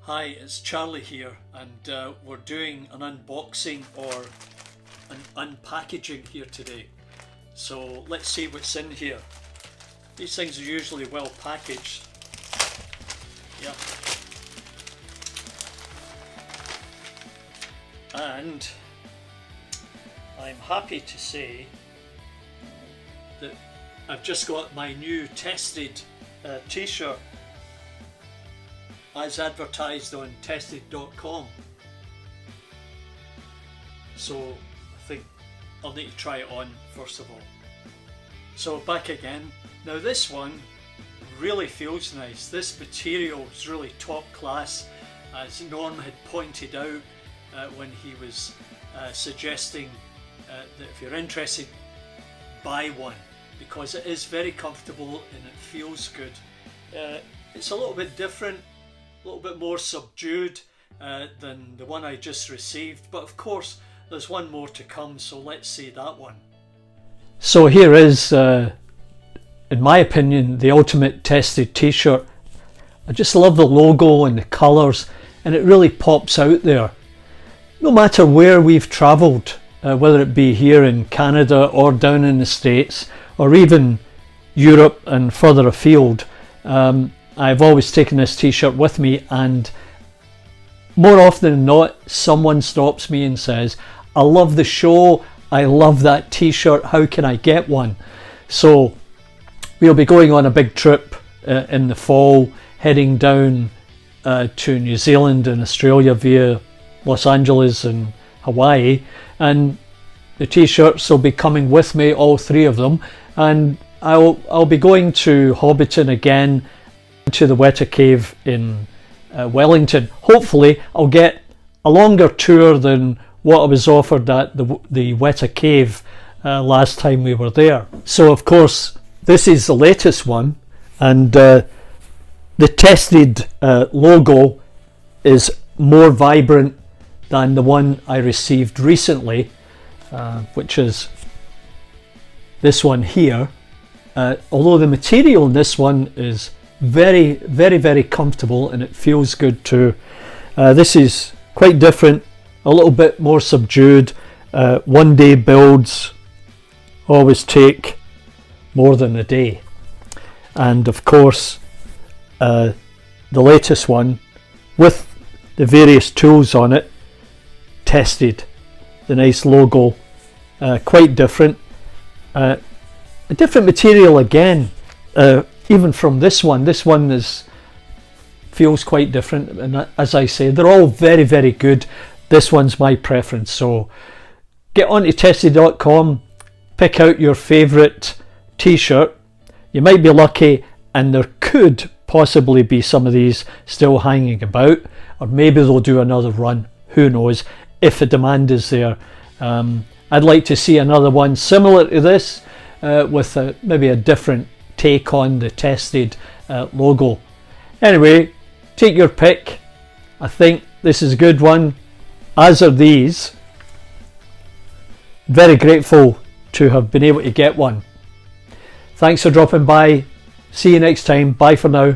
Hi, it's Charlie here, and we're doing an unboxing or an unpackaging here today. So let's see what's in here. These things are usually well packaged. Yep. And I'm happy to say that I've just got my new tested t-shirt as advertised on tested.com. So I think I'll need to try it on first of all. So back again. Now this one really feels nice. This material is really top class, as Norm had pointed out when he was suggesting that if you're interested, buy one, because it is very comfortable and it feels good. It's a little bit different, a little bit more subdued than the one I just received, but of course there's one more to come, so let's see that one. So here is, in my opinion, the ultimate tested t-shirt. I just love the logo and the colours, and it really pops out there. No matter where we've travelled, whether it be here in Canada or down in the States or even Europe and further afield, I've always taken this t-shirt with me, and more often than not someone stops me and says, I love the show, I love that t-shirt, how can I get one? So we'll be going on a big trip in the fall, heading down to New Zealand and Australia via Los Angeles and Hawaii, and the t-shirts will be coming with me, all three of them, and I'll be going to Hobbiton again, to the Weta Cave in Wellington. Hopefully I'll get a longer tour than what I was offered at the Weta Cave last time we were there. So of course this is the latest one, and the tested logo is more vibrant than the one I received recently, which is this one here. Although the material in this one is very comfortable and it feels good too. This is quite different, a little bit more subdued. One day builds always take more than a day, and of course the latest one with the various tools on it, tested, the nice logo, quite different, a different material again. Even from this one feels quite different, and as I say, they're all very good. This one's my preference, so get on to tested.com, pick out your favourite t-shirt. You might be lucky and there could possibly be some of these still hanging about, or maybe they'll do another run, who knows, if the demand is there. I'd like to see another one similar to this, with maybe a different take on the tested logo. Anyway, take your pick. I think this is a good one, as are these. Very grateful to have been able to get one. Thanks for dropping by. See you next time. Bye for now.